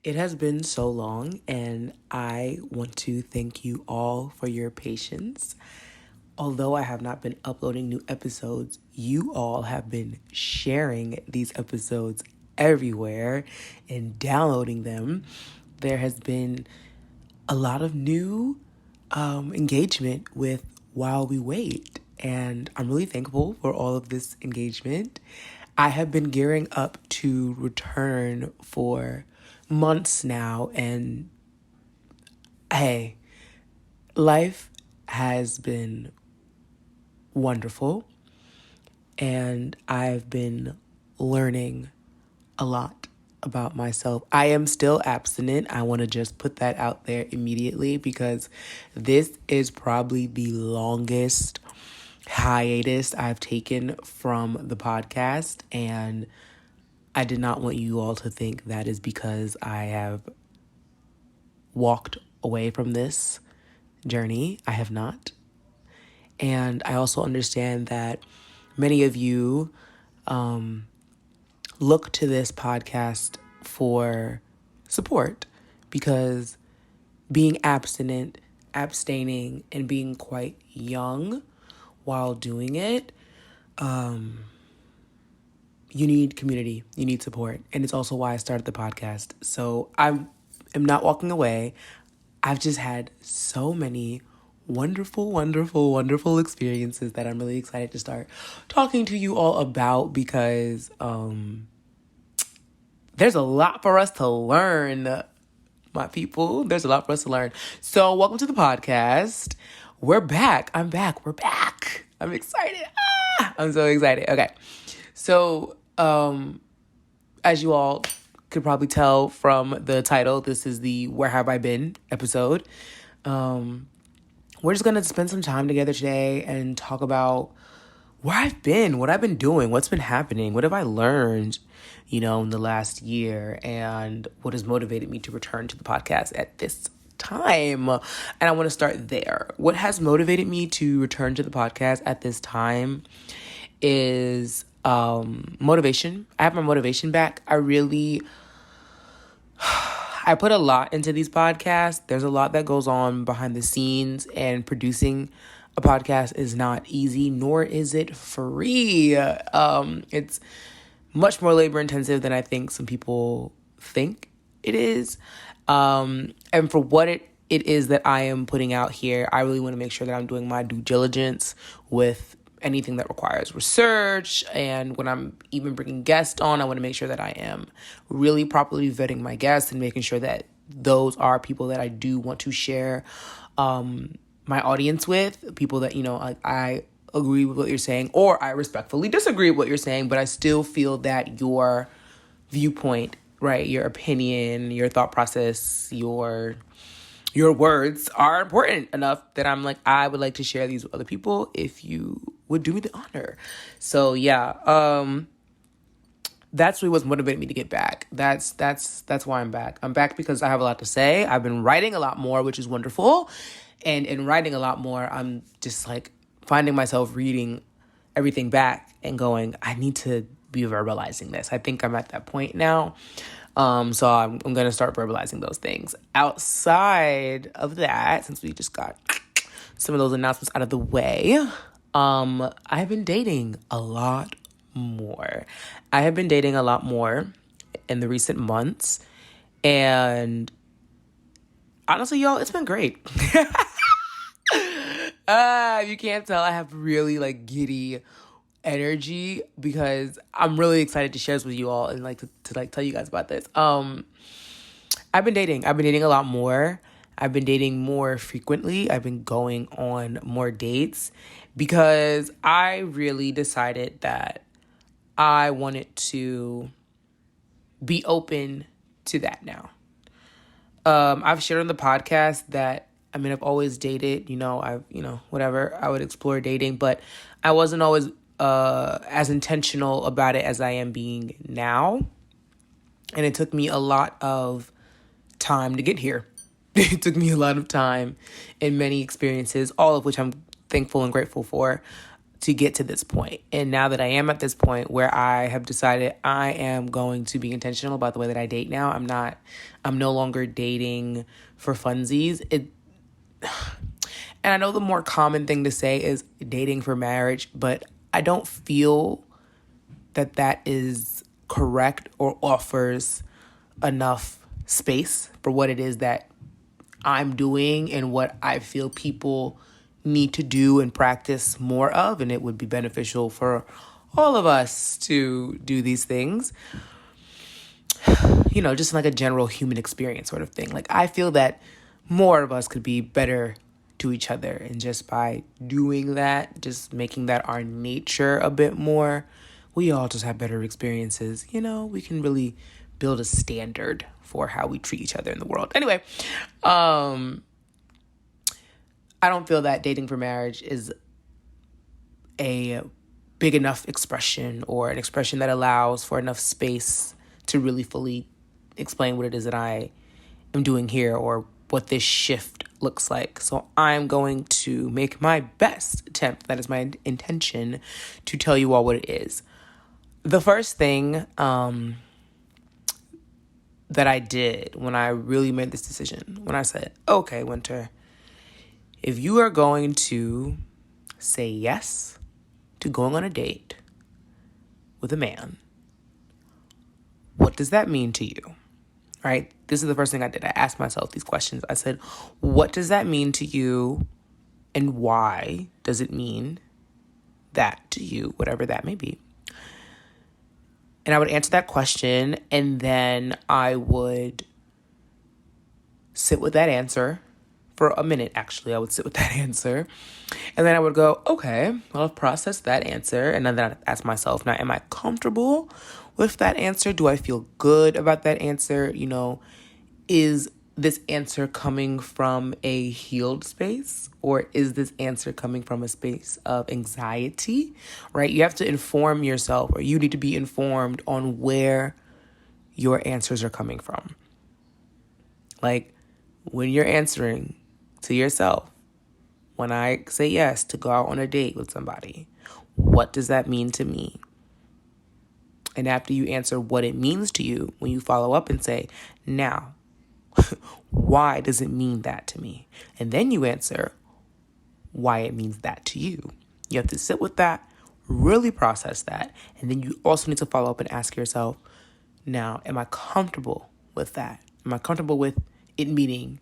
It has been so long, and I want to thank you all for your patience. Although I have not been uploading new episodes, you all have been sharing these episodes everywhere and downloading them. There has been a lot of new engagement with While We Wait, and I'm really thankful for all of this engagement. I have been gearing up to return for months now, and hey, life has been wonderful, and I've been learning a lot about myself. I am still abstinent. I want to just put that out there immediately because this is probably the longest hiatus I've taken from the podcast, and I did not want you all to think that is because I have walked away from this journey. I have not. And I also understand that many of you look to this podcast for support because being abstaining, and being quite young while doing it, you need community, you need support. And it's also why I started the podcast. So I am not walking away. I've just had so many wonderful experiences that I'm really excited to start talking to you all about because there's a lot for us to learn, my people. There's a lot for us to learn. So welcome to the podcast. We're back. I'm back. We're back. I'm excited. I'm so excited. Okay. So, as you all could probably tell from the title, this is the Where Have I Been episode. We're just going to spend some time together today and talk about where I've been, what I've been doing, what's been happening, what have I learned, in the last year, and what has motivated me to return to the podcast at this time. And I want to start there. What has motivated me to return to the podcast at this time is motivation. I have my motivation back. I put a lot into these podcasts. There's a lot that goes on behind the scenes, and producing a podcast is not easy, nor is it free. It's much more labor intensive than I think some people think it is. And for what it is that I am putting out here, I really want to make sure that I'm doing my due diligence with anything that requires research. And when I'm even bringing guests on, I want to make sure that I am really properly vetting my guests and making sure that those are people that I do want to share my audience with, people that, I agree with what you're saying, or I respectfully disagree with what you're saying, but I still feel that your viewpoint, right, your opinion, your thought process, your words are important enough that I'm like, I would like to share these with other people if you would do me the honor. So yeah, that's really what's motivated me to get back. That's why I'm back. I'm back because I have a lot to say. I've been writing a lot more, which is wonderful. And in writing a lot more, I'm just like finding myself reading everything back and going, I need to be verbalizing this. I think I'm at that point now. So I'm going to start verbalizing those things. Outside of that, since we just got some of those announcements out of the way, I've been dating a lot more. I have been dating a lot more in the recent months. And honestly, y'all, it's been great. If you can't tell, I have really giddy energy because I'm really excited to share this with you all and to tell you guys about this. I've been dating a lot more. I've been dating more frequently. I've been going on more dates because I really decided that I wanted to be open to that now. I've shared on the podcast that I've always dated, whatever. I would explore dating, but I wasn't always as intentional about it as I am being now. And it took me a lot of time to get here. It took me a lot of time and many experiences, all of which I'm thankful and grateful for, to get to this point. And now that I am at this point where I have decided I am going to be intentional about the way that I date now, I'm no longer dating for funsies. And I know the more common thing to say is dating for marriage, but I don't feel that that is correct or offers enough space for what it is that I'm doing and what I feel people need to do and practice more of. And it would be beneficial for all of us to do these things, just like a general human experience sort of thing. Like, I feel that more of us could be better to each other. And just by doing that, just making that our nature a bit more, we all just have better experiences. We can really build a standard for how we treat each other in the world. Anyway, I don't feel that dating for marriage is a big enough expression or an expression that allows for enough space to really fully explain what it is that I am doing here or what this shift looks like. So I'm going to make my best attempt, that is my intention, to tell you all what it is. The first thing that I did when I really made this decision, when I said, okay, Winter, if you are going to say yes to going on a date with a man, what does that mean to you? Right? This is the first thing I did. I asked myself these questions. I said, what does that mean to you? And why does it mean that to you? Whatever that may be. And I would answer that question, and then I would sit with that answer for a minute. Actually, I would sit with that answer, and then I would go, okay, well, I've processed that answer. And then I'd ask myself, now, am I comfortable with that answer? Do I feel good about that answer? Is this answer coming from a healed space, or is this answer coming from a space of anxiety, right? You have to inform yourself, or you need to be informed on where your answers are coming from. Like, when you're answering to yourself, when I say yes to go out on a date with somebody, what does that mean to me? And after you answer what it means to you, when you follow up and say, now, why does it mean that to me? And then you answer why it means that to you. You have to sit with that, really process that. And then you also need to follow up and ask yourself, now, am I comfortable with that? Am I comfortable with it meaning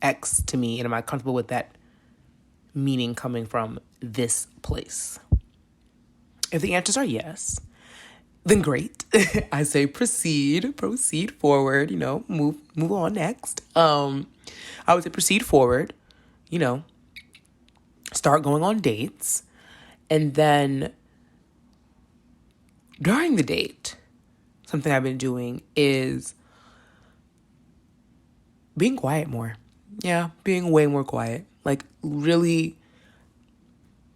X to me? And am I comfortable with that meaning coming from this place? If the answers are yes, then great. I say proceed forward, move on next. I would say proceed forward, start going on dates. And then during the date, something I've been doing is being quiet more. Yeah, being way more quiet. Like, really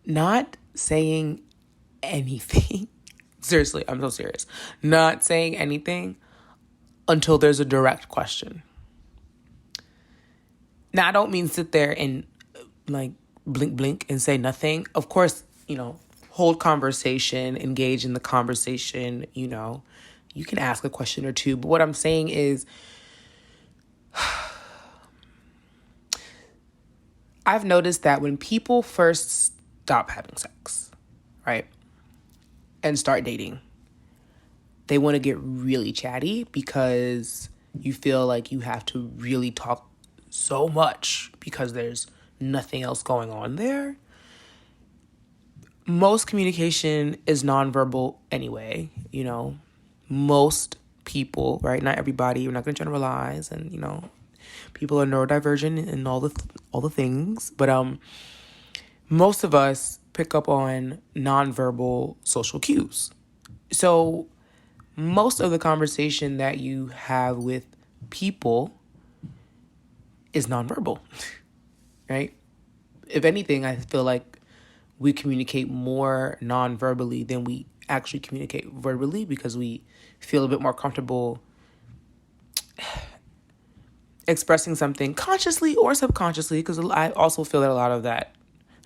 not saying anything. Seriously, I'm so serious. Not saying anything until there's a direct question. Now, I don't mean sit there and blink and say nothing. Of course, hold conversation, engage in the conversation, you can ask a question or two. But what I'm saying is, I've noticed that when people first stop having sex, right, and start dating, they want to get really chatty because you feel like you have to really talk so much because there's nothing else going on there. Most communication is nonverbal anyway, most people, right? Not everybody, we're not going to generalize, and, people are neurodivergent and all the things, but most of us pick up on nonverbal social cues. So most of the conversation that you have with people is nonverbal, right? If anything, I feel like we communicate more nonverbally than we actually communicate verbally because we feel a bit more comfortable expressing something consciously or subconsciously, because I also feel that a lot of that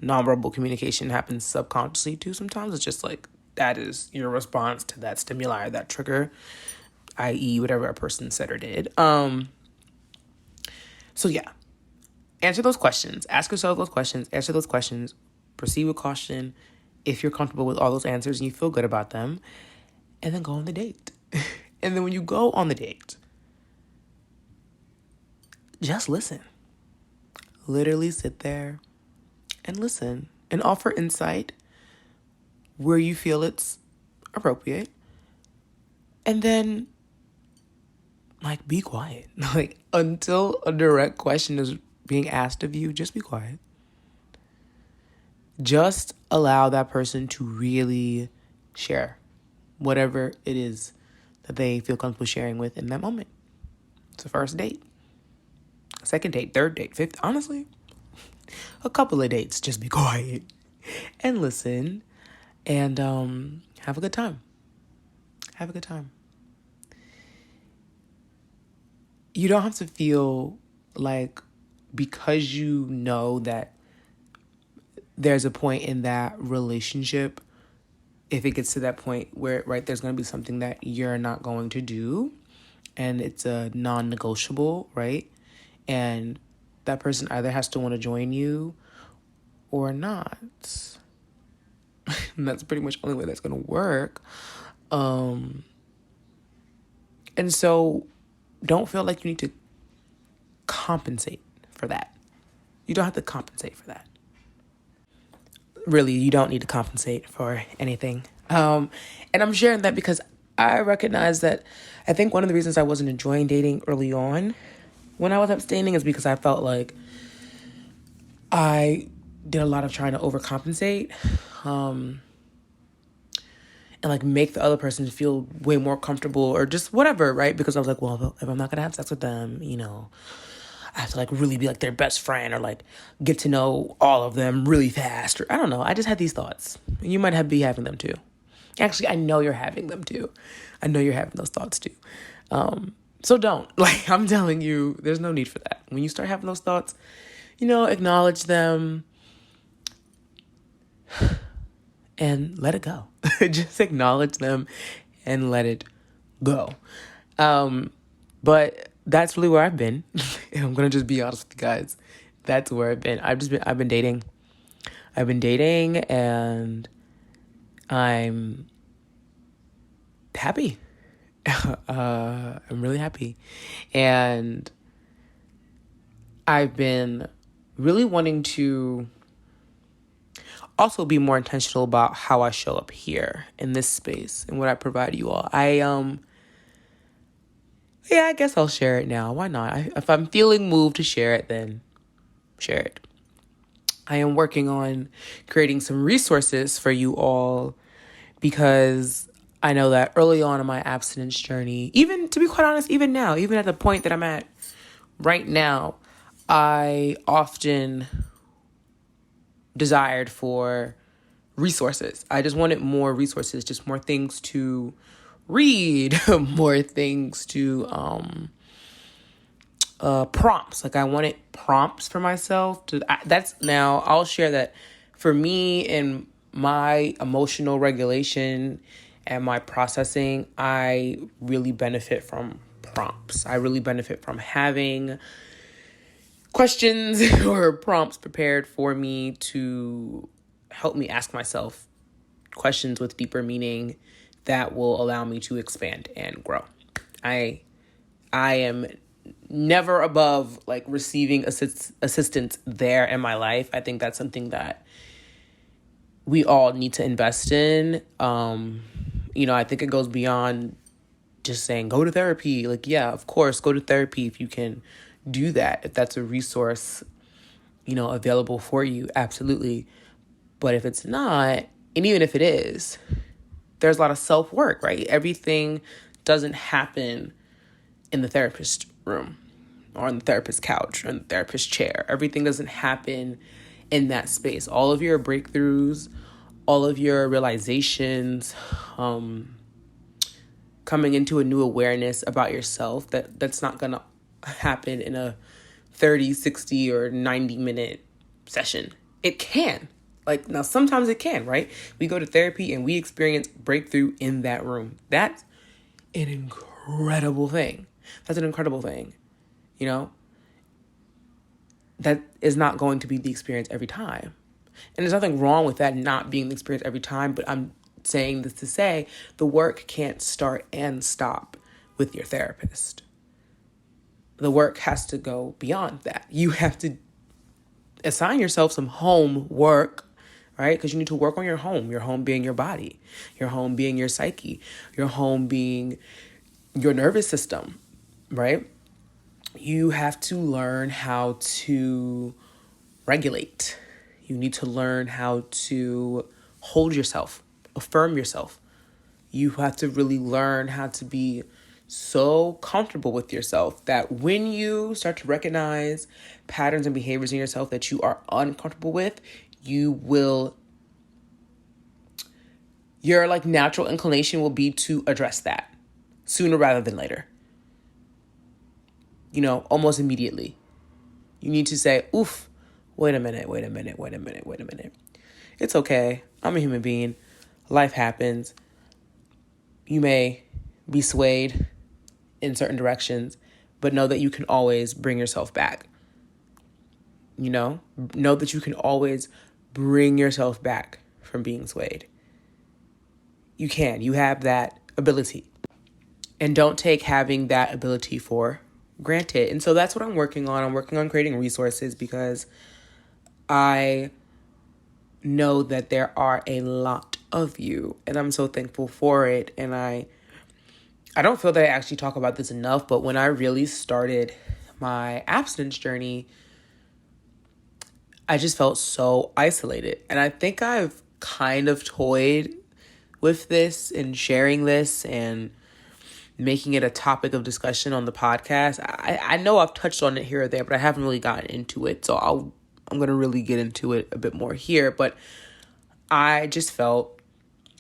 nonverbal communication happens subconsciously too sometimes. It's just like that is your response to that stimuli or that trigger, i.e. whatever a person said or did. So yeah, answer those questions. Ask yourself those questions. Answer those questions. Proceed with caution if you're comfortable with all those answers and you feel good about them. And then go on the date. And then when you go on the date, just listen. Literally sit there and listen and offer insight where you feel it's appropriate. And then, like, be quiet. Like, until a direct question is being asked of you, just be quiet. Just allow that person to really share whatever it is that they feel comfortable sharing with in that moment. It's a first date, second date, third date, fifth. Honestly, a couple of dates. Just be quiet and listen and have a good time. Have a good time. You don't have to feel like because you know that there's a point in that relationship, if it gets to that point where, right, there's going to be something that you're not going to do and it's a non-negotiable, right? And that person either has to want to join you or not. And that's pretty much the only way that's going to work. And so don't feel like you need to compensate for that. You don't have to compensate for that. Really, you don't need to compensate for anything. And I'm sharing that because I recognize that I think one of the reasons I wasn't enjoying dating early on when I was abstaining is because I felt like I did a lot of trying to overcompensate and like make the other person feel way more comfortable or just whatever, right? Because I was like, well, if I'm not going to have sex with them, I have to like really be like their best friend or like get to know all of them really fast. Or I don't know. I just had these thoughts. You might be having them too. Actually, I know you're having them too. I know you're having those thoughts too. So don't. Like, I'm telling you, there's no need for that. When you start having those thoughts, acknowledge them and let it go. Just acknowledge them and let it go. But that's really where I've been. And I'm going to just be honest with you guys. That's where I've been. I've been dating. I've been dating and I'm happy. I'm really happy. And I've been really wanting to also be more intentional about how I show up here in this space and what I provide you all. I guess I'll share it now. Why not? If I'm feeling moved to share it, then share it. I am working on creating some resources for you all because I know that early on in my abstinence journey, even to be quite honest, even now, even at the point that I'm at right now, I often desired for resources. I just wanted more resources, just more things to read, more things to prompts. Like I wanted prompts for myself I'll share that for me in my emotional regulation and my processing, I really benefit from prompts. I really benefit from having questions or prompts prepared for me to help me ask myself questions with deeper meaning that will allow me to expand and grow. I am never above like receiving assistance there in my life. I think that's something that we all need to invest in. I think it goes beyond just saying go to therapy. Like, yeah, of course, go to therapy if you can do that. If that's a resource, available for you, absolutely. But if it's not, and even if it is, there's a lot of self-work, right? Everything doesn't happen in the therapist room or on the therapist couch or in the therapist chair. Everything doesn't happen in that space. All of your breakthroughs, all of your realizations, coming into a new awareness about yourself, that's not going to happen in a 30, 60, or 90-minute session. It can. Like, now sometimes it can, right? We go to therapy and we experience breakthrough in that room. That's an incredible thing. That's an incredible thing. You know? That is not going to be the experience every time. And there's nothing wrong with that not being the experience every time, but I'm saying this to say the work can't start and stop with your therapist. The work has to go beyond that. You have to assign yourself some homework, right? Because you need to work on your home being your body, your home being your psyche, your home being your nervous system, right? You have to learn how to regulate. You need to learn how to hold yourself, affirm yourself. You have to really learn how to be so comfortable with yourself that when you start to recognize patterns and behaviors in yourself that you are uncomfortable with, your like natural inclination will be to address that sooner rather than later. You know, almost immediately. You need to say, oof, wait a minute. It's okay. I'm a human being. Life happens. You may be swayed in certain directions, but know that you can always bring yourself back. You know that you can always bring yourself back from being swayed. You can. You have that ability. And don't take having that ability for granted. And so that's what I'm working on. I'm working on creating resources because I know that there are a lot of you, and I'm so thankful for it. And I don't feel that I actually talk about this enough, but when I really started my abstinence journey, I just felt so isolated. And I think I've kind of toyed with this and sharing this and making it a topic of discussion on the podcast. I know I've touched on it here or there, but I haven't really gotten into it. So I'm going to really get into it a bit more here. But I just felt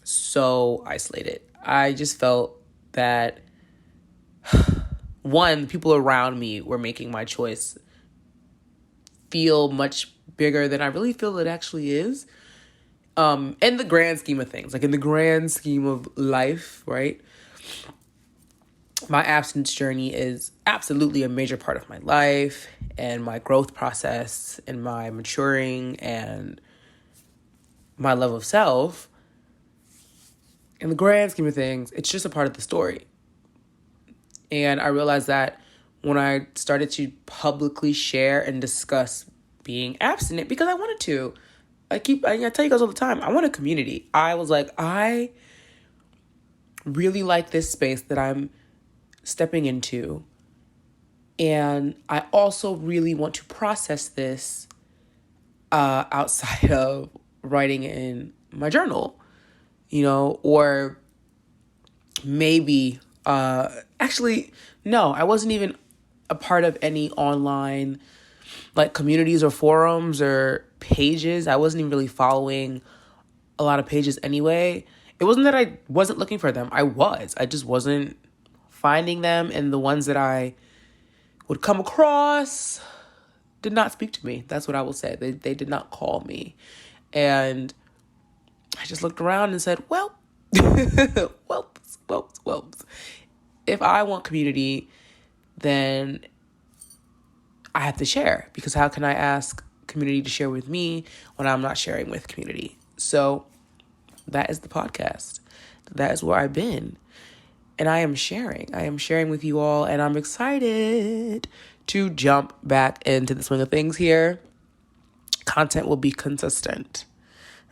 so isolated. I just felt that, one, people around me were making my choice feel much bigger than I really feel it actually is. In the grand scheme of things, like in the grand scheme of life, right? My abstinence journey is absolutely a major part of my life and my growth process and my maturing and my love of self. In the grand scheme of things, it's just a part of the story. And I realized that when I started to publicly share and discuss being abstinent, because I wanted to. I tell you guys all the time, I want a community. I was like, I really like this space that I'm stepping into. And I also really want to process this outside of writing in my journal, or maybe, actually, no, I wasn't even a part of any online like communities or forums or pages. I wasn't even really following a lot of pages anyway. It wasn't that I wasn't looking for them. I just wasn't finding them. And the ones that I would come across did not speak to me. That's what I will say. They did not call me. And I just looked around and said, well, whelps. If I want community, then I have to share, because how can I ask community to share with me when I'm not sharing with community? So that is the podcast. That is where I've been. And I am sharing. With you all, and I'm excited to jump back into the swing of things here. Content will be consistent.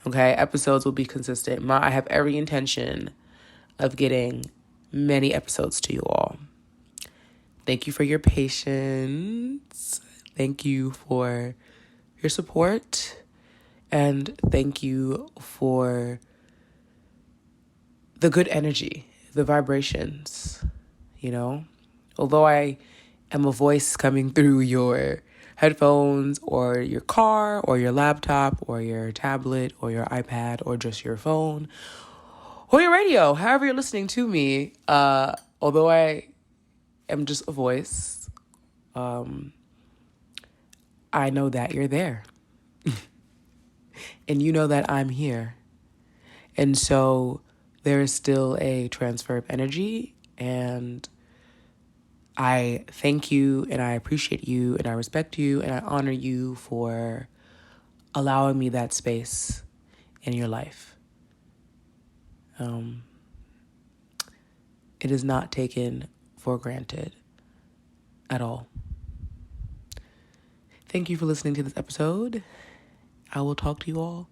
Okay? Episodes will be consistent. I have every intention of getting many episodes to you all. Thank you for your patience. Thank you for your support. And thank you for the good energy, the vibrations, Although I am a voice coming through your headphones or your car or your laptop or your tablet or your iPad or just your phone or your radio, however you're listening to me, although I am just a voice, I know that you're there. And you know that I'm here. And so there is still a transfer of energy, and I thank you and I appreciate you and I respect you and I honor you for allowing me that space in your life. It is not taken for granted at all. Thank you for listening to this episode. I will talk to you all